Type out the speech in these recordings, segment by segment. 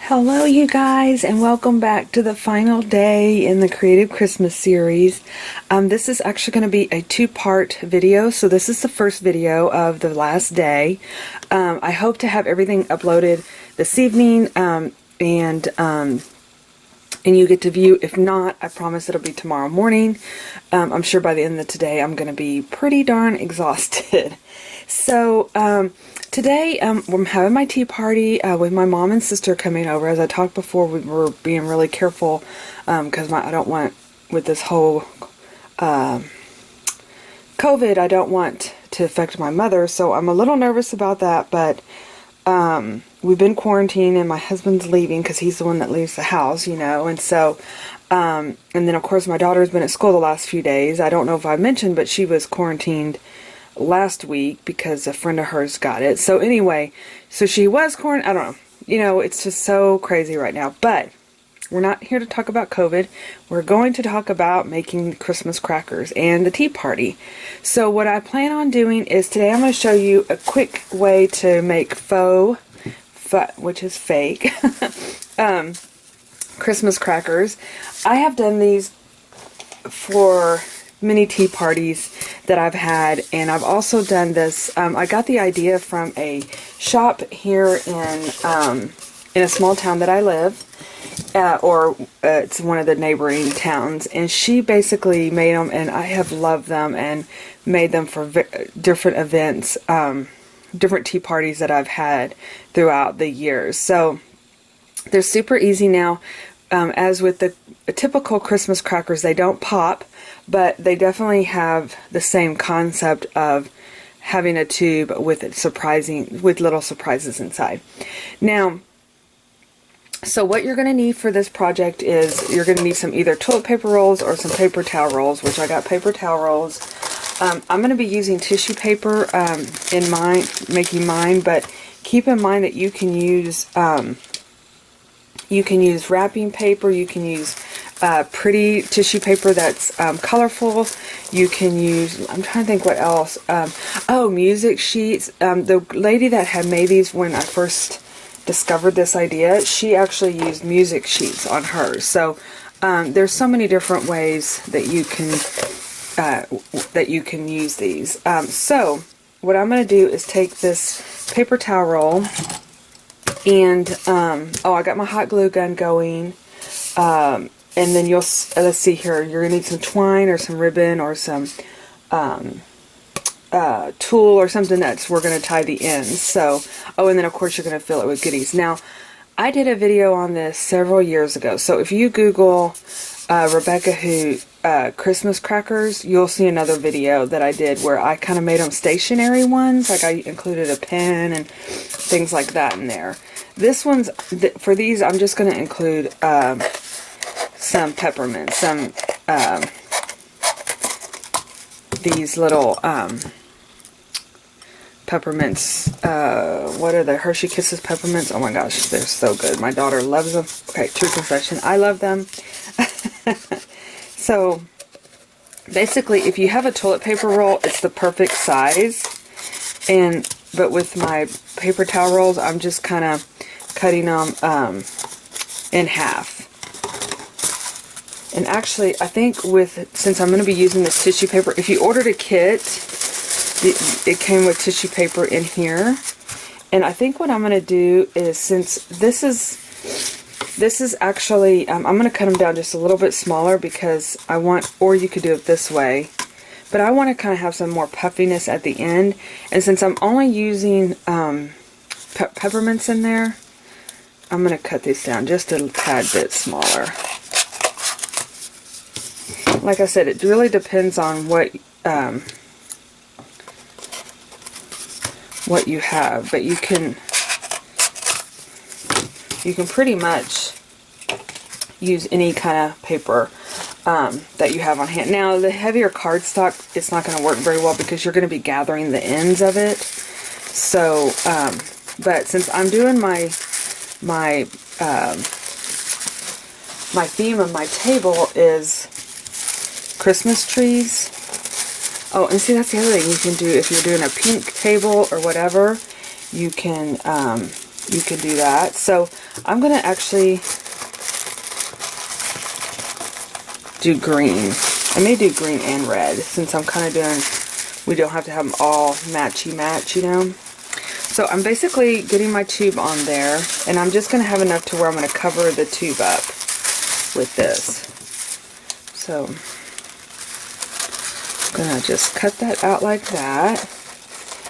Hello you guys, and welcome back to the final day in the Creative Christmas series. This is actually going to be a two-part video, so this is the first video of the last day. I hope to have everything uploaded this evening, and you get to view. If not, I promise it'll be tomorrow morning. I'm sure by the end of today I'm going to be pretty darn exhausted. So today I'm having my tea party with my mom and sister coming over. As I talked before, we were being really careful because I don't want, with this whole COVID, I don't want to affect my mother, so I'm a little nervous about that, but we've been quarantined and my husband's leaving because he's the one that leaves the house, you know, and so and then of course my daughter's been at school the last few days. I don't know if I mentioned, but she was quarantined last week because a friend of hers got it. So anyway, so she was quarantined. I don't know. You know, it's just so crazy right now. But we're not here to talk about COVID. We're going to talk about making Christmas crackers and the tea party. So what I plan on doing is today I'm going to show you a quick way to make faux, which is fake, Christmas crackers. I have done these for many tea parties that I've had, and I've also done this. I got the idea from a shop here in a small town that I live, it's one of the neighboring towns, and she basically made them, and I have loved them and made them for different events, different tea parties that I've had throughout the years. So they're super easy now. As with the typical Christmas crackers, they don't pop, but they definitely have the same concept of having a tube with little surprises inside. Now, so what you're going to need for this project is you're going to need some either toilet paper rolls or some paper towel rolls, which I got paper towel rolls. I'm going to be using tissue paper in making mine, but keep in mind that you can use wrapping paper, you can use pretty tissue paper that's colorful, you can use, I'm trying to think what else, oh, music sheets. The lady that had made these when I first discovered this idea, she actually used music sheets on hers. So there's so many different ways that you can use these. So what I'm going to do is take this paper towel roll, and oh, I got my hot glue gun going, and then let's see here, you're gonna need some twine or some ribbon or some tool or something we're gonna tie the ends. So, oh, and then of course you're gonna fill it with goodies. Now, I did a video on this several years ago, so if you Google Rebecca Who Christmas crackers, you'll see another video that I did where I kind of made them stationary ones, like I included a pen and things like that in there. This one's, for these, I'm just going to include some peppermint, these little peppermints, what are the Hershey Kisses peppermints? Oh my gosh, they're so good. My daughter loves them. Okay, true confession, I love them. So, basically, if you have a toilet paper roll, it's the perfect size, but with my paper towel rolls, I'm just kind of cutting them in half. And actually, I think since I'm going to be using this tissue paper, if you ordered a kit, it came with tissue paper in here. And I think what I'm going to do is, since this is actually, I'm going to cut them down just a little bit smaller because I want, or you could do it this way, but I want to kind of have some more puffiness at the end. And since I'm only using peppermints in there, I'm going to cut these down just a tad bit smaller. Like I said, it really depends on what you have, but you can pretty much use any kind of paper that you have on hand. Now, the heavier cardstock, it's not going to work very well because you're going to be gathering the ends of it. So, but since I'm doing my theme of my table is Christmas trees. Oh, and see, that's the other thing you can do if you're doing a pink table or whatever. You can you can do that. So I'm going to actually do green. I may do green and red since I'm kind of doing, we don't have to have them all matchy match, you know. So I'm basically getting my tube on there, and I'm just going to have enough to where I'm going to cover the tube up with this. So I'm going to just cut that out like that.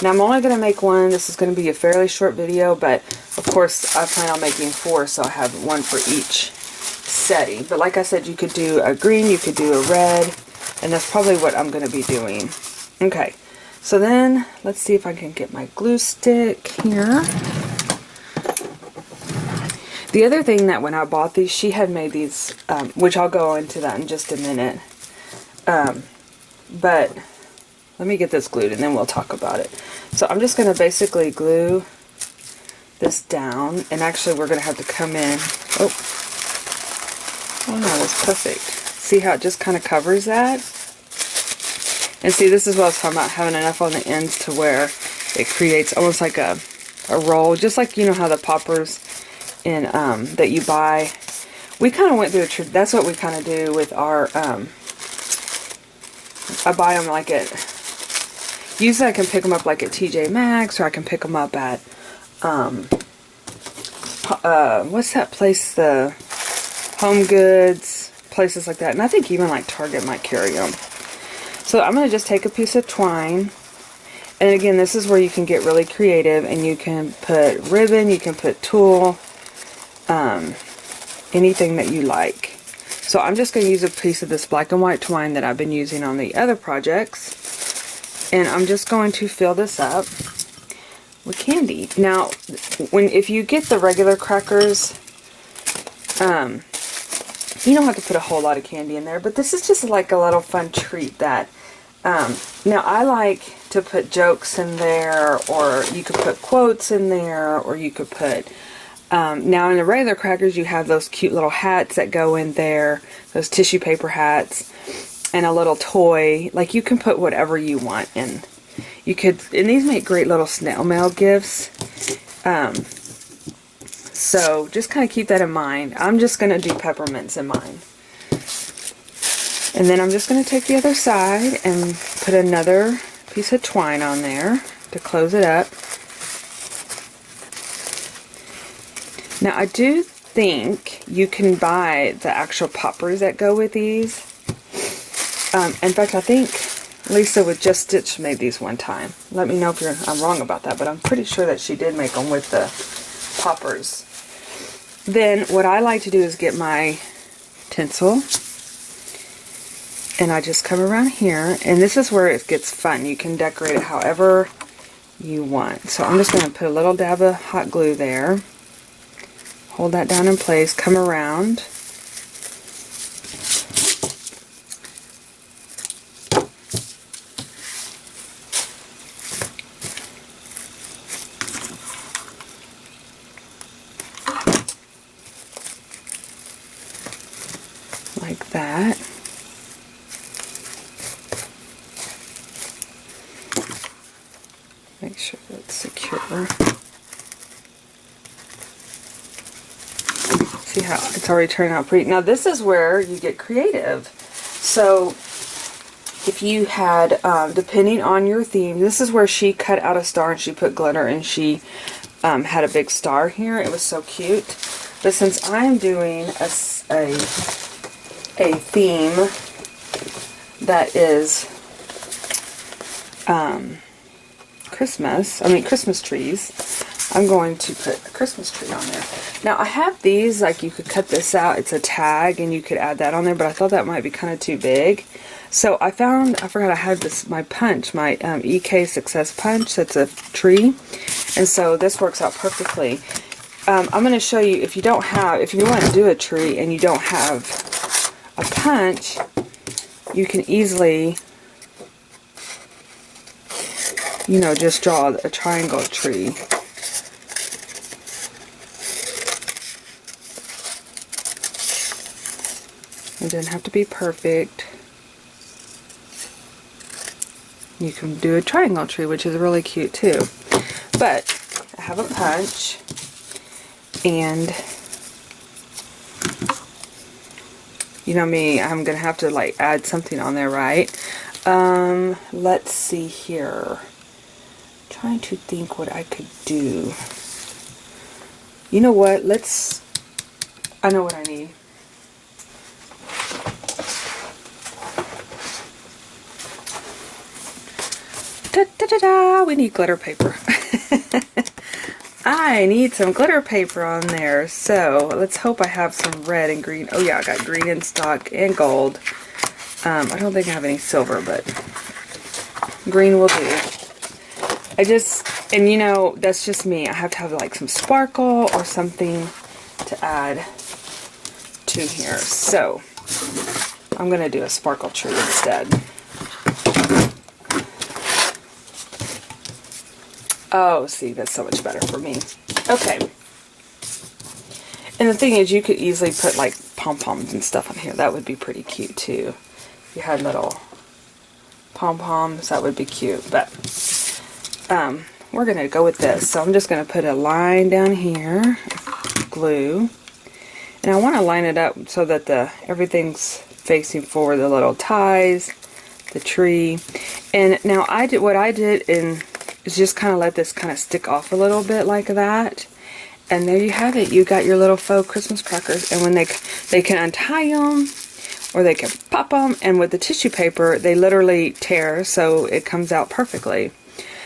Now I'm only going to make one. This is going to be a fairly short video, but of course I plan on making 4, so I have one for each setting. But like I said, you could do a green, you could do a red, and that's probably what I'm going to be doing. Okay, so then let's see if I can get my glue stick here. The other thing that when I bought these, she had made these, which I'll go into that in just a minute. But let me get this glued and then we'll talk about it. So I'm just going to basically glue this down, and actually we're going to have to come in. Oh no, that's perfect. See how it just kind of covers that? And see, this is what I was talking about, having enough on the ends to where it creates almost like a roll, just like, you know how the poppers in that you buy. We kind of went through that's what we kind of do with our I buy them like at, usually I can pick them up like at TJ Maxx, or I can pick them up at what's that place, the Home Goods, places like that. And I think even like Target might carry them. So I'm going to just take a piece of twine, and again, this is where you can get really creative, and you can put ribbon, you can put tulle, anything that you like. So I'm just going to use a piece of this black and white twine that I've been using on the other projects, and I'm just going to fill this up with candy. Now, if you get the regular crackers, you don't have to put a whole lot of candy in there, but this is just like a little fun treat that, now I like to put jokes in there, or you could put quotes in there, or you could put, now in the regular crackers you have those cute little hats that go in there, those tissue paper hats, and a little toy. Like, you can put whatever you want in. You could, and these make great little snail mail gifts. So just kind of keep that in mind. I'm just going to do peppermints in mine. And then I'm just going to take the other side and put another piece of twine on there to close it up. Now I do think you can buy the actual poppers that go with these. In fact, I think Lisa with Just Stitch made these one time. Let me know if I'm wrong about that, but I'm pretty sure that she did make them with the poppers. Then what I like to do is get my tinsel, and I just come around here, and this is where it gets fun. You can decorate it however you want. So I'm just going to put a little dab of hot glue there, hold that down in place, come around, like that. Make sure that's secure. See how it's already turned out pretty. Now this is where you get creative. So if you had, depending on your theme, this is where she cut out a star and she put glitter, and she had a big star here. It was so cute. But since I'm doing a theme that is Christmas trees, I'm going to put a Christmas tree on there. Now I have these, like, you could cut this out, it's a tag, and you could add that on there, but I thought that might be kind of too big. So I forgot I had this, my punch, my EK Success Punch, that's a tree, and so this works out perfectly. I'm going to show you, if you want to do a tree and you don't have a punch, you can easily, just draw a triangle tree. It doesn't have to be perfect. You can do a triangle tree, which is really cute too. But I have a punch, And you know me, I'm gonna have to like add something on there, right? Let's see here. Trying to think what I could do. You know what? I know what I need. Da, da, da, da. We need glitter paper. I need some glitter paper on there. So let's hope I have some red and green. Oh yeah, I got green in stock and gold. I don't think I have any silver, but green will do. And you know, that's just me. I have to have like some sparkle or something to add to here. So I'm going to do a sparkle tree instead. Oh, see, that's so much better for me. Okay. And the thing is, you could easily put like pom-poms and stuff on here. That would be pretty cute too. If you had little pom-poms, that would be cute. But we're going to go with this. So I'm just going to put a line down here, glue. And I want to line it up so that everything's facing forward, the little ties, the tree. And now what I did is just kind of let this kind of stick off a little bit like that. And there you have it. You got your little faux Christmas crackers. And when they can untie them or they can pop them. And with the tissue paper, they literally tear, so it comes out perfectly.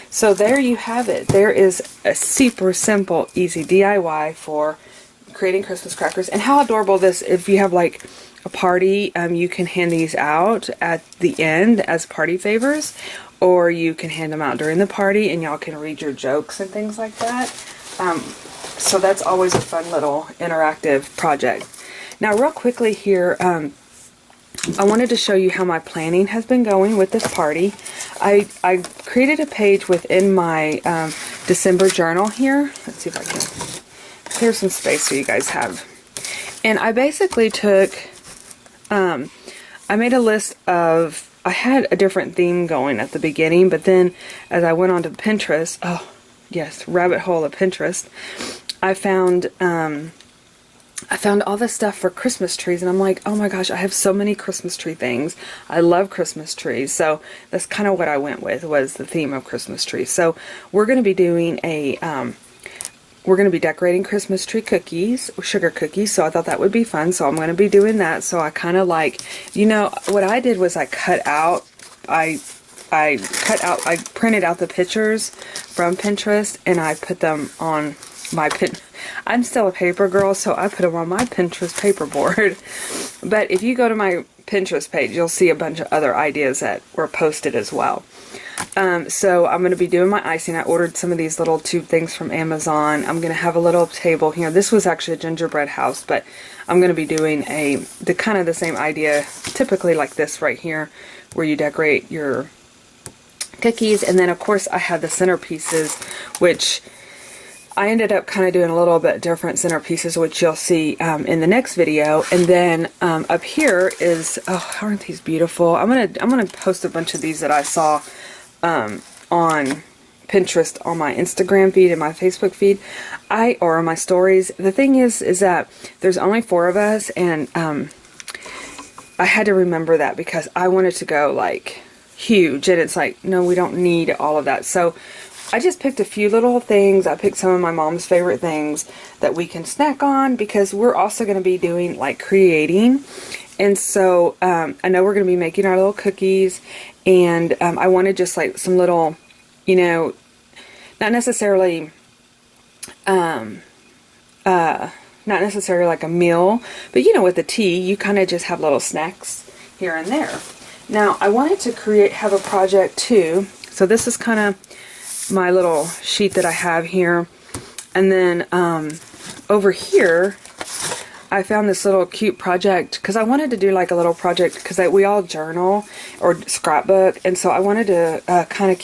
So there you have it. There is a super simple, easy DIY for creating Christmas crackers. And how adorable this, if you have like a party, you can hand these out at the end as party favors, or you can hand them out during the party and y'all can read your jokes and things like that. So that's always a fun little interactive project. Now real quickly here, I wanted to show you how my planning has been going with this party. I created a page within my December journal here. Let's see if I can clear some space so you guys have. And I basically took, I made a list of, I had a different theme going at the beginning, but then as I went on to Pinterest, oh yes, rabbit hole of Pinterest, I found all this stuff for Christmas trees, and I'm like, oh my gosh, I have so many Christmas tree things. I love Christmas trees, so that's kind of what I went with, was the theme of Christmas trees. So we're going to be doing we're going to be decorating Christmas tree cookies, sugar cookies, so I thought that would be fun, so I'm going to be doing that. So I kind of like, you know, what I did was I printed out the pictures from Pinterest, and I put them on my I'm still a paper girl, so I put them on my Pinterest paperboard. But if you go to my Pinterest page, you'll see a bunch of other ideas that were posted as well. So I'm going to be doing my icing. I ordered some of these little tube things from Amazon. I'm going to have a little table here. This was actually a gingerbread house, but I'm going to be doing the kind of the same idea, typically like this right here, where you decorate your cookies. And then of course I have the centerpieces, which I ended up kind of doing a little bit different centerpieces, which you'll see in the next video. And then up here is, oh, aren't these beautiful? I'm gonna post a bunch of these that I saw on Pinterest, on my Instagram feed and my Facebook feed, or on my stories. The thing is that there's only 4 of us, and I had to remember that because I wanted to go like huge, and it's like, no, we don't need all of that. So I just picked a few little things. I picked some of my mom's favorite things that we can snack on, because we're also going to be doing like creating. And so I know we're going to be making our little cookies, and I wanted just like some little, you know, not necessarily like a meal, but you know, with the tea, you kind of just have little snacks here and there. Now I wanted to have a project too. So this is kind of my little sheet that I have here, and then over here I found this little cute project, because I wanted to do like a little project, because we all journal or scrapbook, and so I wanted to kind of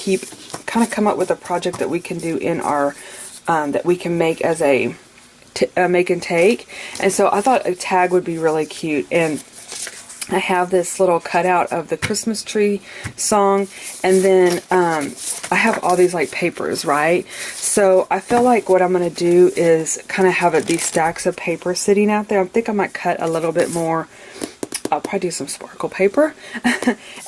come up with a project that we can do in our that we can make as a make and take. And so I thought a tag would be really cute, and I have this little cutout of the Christmas tree song, and then I have all these like papers, right? So I feel like what I'm going to do is kind of have these stacks of paper sitting out there. I think I might cut a little bit more. I'll probably do some sparkle paper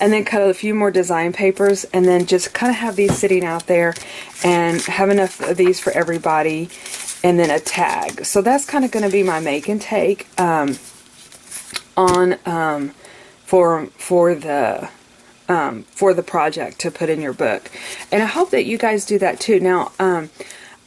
and then cut a few more design papers, and then just kind of have these sitting out there and have enough of these for everybody, and then a tag. So that's kind of going to be my make and take for the project to put in your book. And I hope that you guys do that too. Now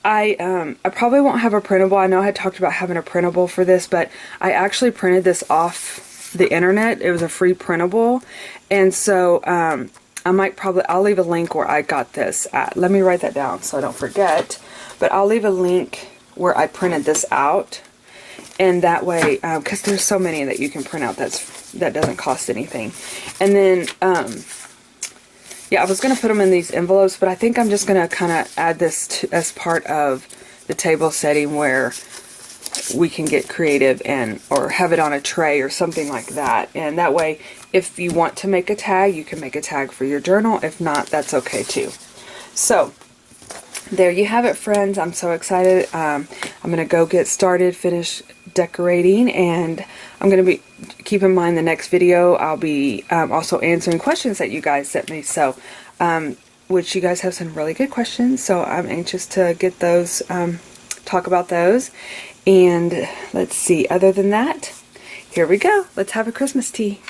I probably won't have a printable. I know I had talked about having a printable for this, but I actually printed this off the internet. It was a free printable, and so I'll leave a link where I got this at. Let me write that down so I don't forget, but I'll leave a link where I printed this out. And that way, because there's so many that you can print out that doesn't cost anything. And then, yeah, I was going to put them in these envelopes, but I think I'm just going to kind of add this as part of the table setting where we can get creative or have it on a tray or something like that. And that way, if you want to make a tag, you can make a tag for your journal. If not, that's okay too. So, there you have it, friends. I'm so excited. I'm going to go get started, finish decorating, and I'm going to be, keep in mind the next video, I'll be also answering questions that you guys sent me. So, which you guys have some really good questions, so I'm anxious to get those, talk about those. And let's see, other than that, here we go. Let's have a Christmas tea.